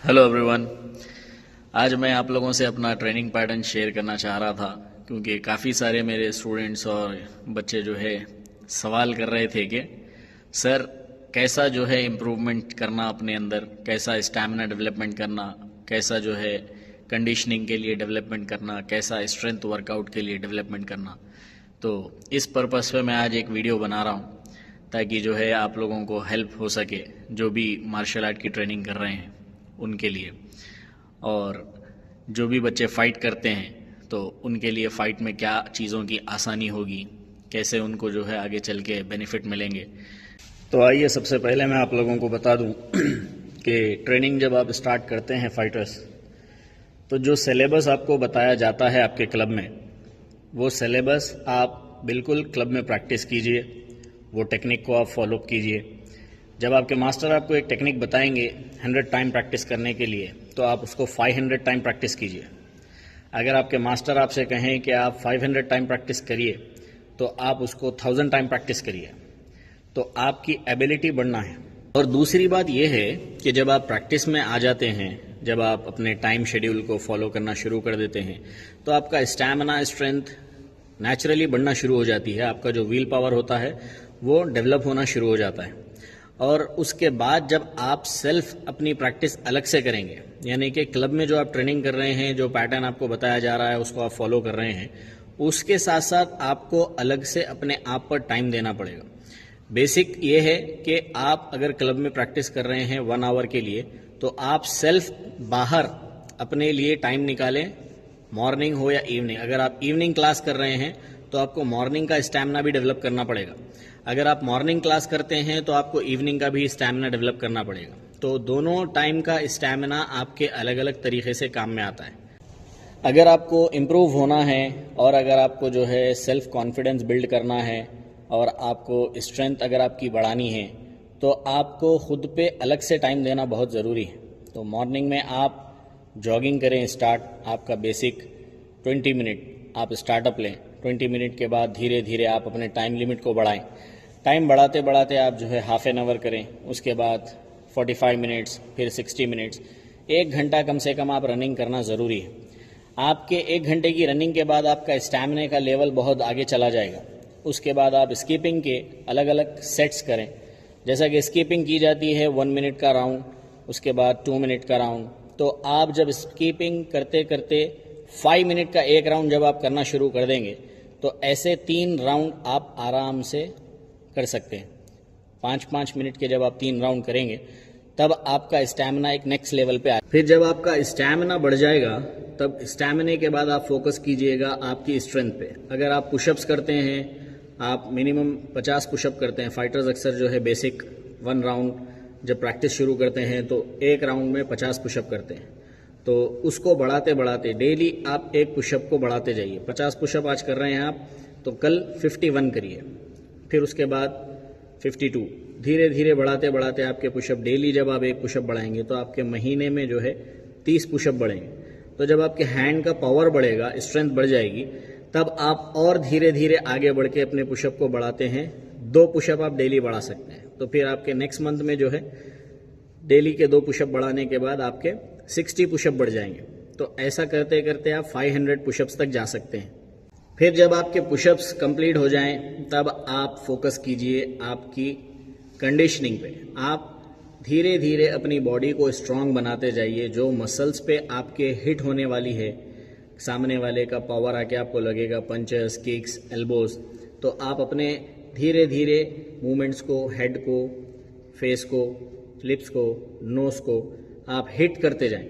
Hello everyone. आज मैं आप लोगों से अपना ट्रेनिंग पैटर्न शेयर करना चाह रहा था क्योंकि काफ़ी सारे मेरे स्टूडेंट्स और बच्चे जो है सवाल कर रहे थे कि सर कैसा जो है इम्प्रूवमेंट करना अपने अंदर, कैसा स्टैमिना डेवलपमेंट करना, कैसा जो है कंडीशनिंग के लिए डेवलपमेंट करना, कैसा स्ट्रेंथ वर्कआउट के लिए डेवलपमेंट करना। तो इस पर्पस पे मैं आज एक वीडियो बना रहा हूँ ताकि जो है आप लोगों को हेल्प हो सके जो भी मार्शल आर्ट की ट्रेनिंग कर रहे हैं उनके लिए, और जो भी बच्चे फ़ाइट करते हैं तो उनके लिए फ़ाइट में क्या चीज़ों की आसानी होगी, कैसे उनको जो है आगे चल के बेनिफिट मिलेंगे। तो आइए सबसे पहले मैं आप लोगों को बता दूं कि ट्रेनिंग जब आप स्टार्ट करते हैं फाइटर्स, तो जो सिलेबस आपको बताया जाता है आपके क्लब में, वो सिलेबस आप बिल्कुल क्लब में प्रैक्टिस कीजिए, वो टेक्निक को आप फॉलो कीजिए। जब आपके मास्टर आपको एक टेक्निक बताएंगे 100 टाइम प्रैक्टिस करने के लिए, तो आप उसको 500 टाइम प्रैक्टिस कीजिए। अगर आपके मास्टर आपसे कहें कि आप 500 टाइम प्रैक्टिस करिए, तो आप उसको 1000 टाइम प्रैक्टिस करिए। तो आपकी एबिलिटी बढ़ना है। और दूसरी बात यह है कि जब आप प्रैक्टिस में आ जाते हैं, जब आप अपने टाइम शेड्यूल को फॉलो करना शुरू कर देते हैं, तो आपका स्टैमिना, स्ट्रेंथ नेचुरली बढ़ना शुरू हो जाती है। आपका जो व्हील पावर होता है वो डेवलप होना शुरू हो जाता है। और उसके बाद जब आप सेल्फ अपनी प्रैक्टिस अलग से करेंगे, यानी कि क्लब में जो आप ट्रेनिंग कर रहे हैं, जो पैटर्न आपको बताया जा रहा है उसको आप फॉलो कर रहे हैं, उसके साथ साथ आपको अलग से अपने आप पर टाइम देना पड़ेगा। बेसिक ये है कि आप अगर क्लब में प्रैक्टिस कर रहे हैं 1 आवर के लिए, तो आप सेल्फ बाहर अपने लिए टाइम निकालें, मॉर्निंग हो या इवनिंग। अगर आप इवनिंग क्लास कर रहे हैं तो आपको मॉर्निंग का स्टैमिना भी डेवलप करना पड़ेगा। अगर आप मॉर्निंग क्लास करते हैं तो आपको इवनिंग का भी स्टैमिना डेवलप करना पड़ेगा। तो दोनों टाइम का स्टैमिना आपके अलग अलग तरीके से काम में आता है। अगर आपको इम्प्रूव होना है और अगर आपको जो है सेल्फ कॉन्फिडेंस बिल्ड करना है और आपको स्ट्रेंथ अगर आपकी बढ़ानी है, तो आपको खुद पे अलग से टाइम देना बहुत ज़रूरी है। तो मॉर्निंग में आप जॉगिंग करें स्टार्ट, आपका बेसिक 20 मिनट आप स्टार्टअप लें। 20 मिनट के बाद धीरे धीरे आप अपने टाइम लिमिट को बढ़ाएं। टाइम बढ़ाते बढ़ाते आप जो है हाफ एन आवर करें, उसके बाद 45 मिनट्स, फिर 60 मिनट्स। 1 घंटा कम से कम आप रनिंग करना ज़रूरी है। आपके 1 घंटे की रनिंग के बाद आपका स्टैमिना का लेवल बहुत आगे चला जाएगा। उसके बाद आप स्कीपिंग के अलग अलग सेट्स करें। जैसा कि स्कीपिंग की जाती है 1 मिनट का राउंड, उसके बाद 2 मिनट का राउंड। तो आप जब स्कीपिंग करते करते 5 मिनट का एक राउंड जब आप करना शुरू कर देंगे, तो ऐसे 3 राउंड आप आराम से कर सकते हैं। 5-5 मिनट के जब आप 3 राउंड करेंगे, तब आपका स्टैमिना एक नेक्स्ट लेवल पे आए। फिर जब आपका स्टैमिना बढ़ जाएगा, तब स्टैमिना के बाद आप फोकस कीजिएगा आपकी स्ट्रेंथ पे। अगर आप पुशअप्स करते हैं, आप मिनिमम 50 पुशअप करते हैं। फाइटर्स अक्सर जो है बेसिक 1 राउंड जब प्रैक्टिस शुरू करते हैं तो एक राउंड में 50 पुशअप करते हैं। तो उसको बढ़ाते बढ़ाते डेली आप एक पुशअप को बढ़ाते जाइए। 50 पुशअप आज कर रहे हैं आप, तो कल 51 करिए, फिर उसके बाद 52। धीरे धीरे बढ़ाते बढ़ाते आपके पुशअप, डेली जब आप एक पुशअप बढ़ाएंगे तो आपके महीने में जो है 30 पुशअप बढ़ेंगे। तो जब आपके हैंड का पावर बढ़ेगा, स्ट्रेंथ बढ़ जाएगी, तब आप और धीरे धीरे आगे बढ़ के अपने पुशअप को बढ़ाते हैं। 2 पुशअप आप डेली बढ़ा सकते हैं। तो फिर आपके नेक्स्ट मंथ में जो है डेली के 2 पुशअप बढ़ाने के बाद आपके 60 पुशअप बढ़ जाएंगे। तो ऐसा करते करते आप 500 पुशअप्स तक जा सकते हैं। फिर जब आपके पुशअप्स कंप्लीट हो जाएं, तब आप फोकस कीजिए आपकी कंडीशनिंग पे। आप धीरे धीरे अपनी बॉडी को स्ट्रांग बनाते जाइए। जो मसल्स पे आपके हिट होने वाली है, सामने वाले का पावर आके आपको लगेगा, पंचेस, किक्स, एल्बोज, तो आप अपने धीरे धीरे मूवमेंट्स को, हेड को, फेस को, लिप्स को, नोज को आप हिट करते जाएं।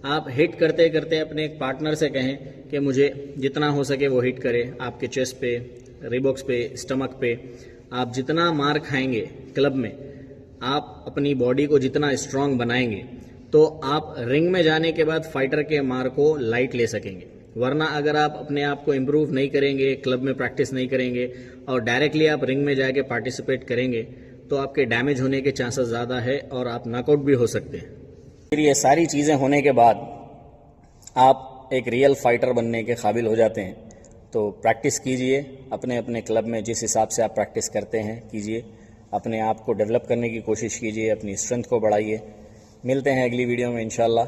आप हिट करते करते अपने एक पार्टनर से कहें कि मुझे जितना हो सके वो हिट करे। आपके चेस्ट पे, रिबॉक्स पे, स्टमक पे आप जितना मार खाएंगे क्लब में, आप अपनी बॉडी को जितना स्ट्रांग बनाएंगे, तो आप रिंग में जाने के बाद फाइटर के मार को लाइट ले सकेंगे। वरना अगर आप अपने आप को इम्प्रूव नहीं करेंगे, क्लब में प्रैक्टिस नहीं करेंगे और डायरेक्टली आप रिंग में जाके पार्टिसिपेट करेंगे, तो आपके डैमेज होने के चांसेस ज़्यादा है और आप नॉकआउट भी हो सकते हैं। फिर ये सारी चीज़ें होने के बाद आप एक रियल फाइटर बनने के काबिल हो जाते हैं। तो प्रैक्टिस कीजिए अपने अपने क्लब में, जिस हिसाब से आप प्रैक्टिस करते हैं कीजिए। अपने आप को डेवलप करने की कोशिश कीजिए, अपनी स्ट्रेंथ को बढ़ाइए मिलते हैं अगली वीडियो में इंशाल्लाह।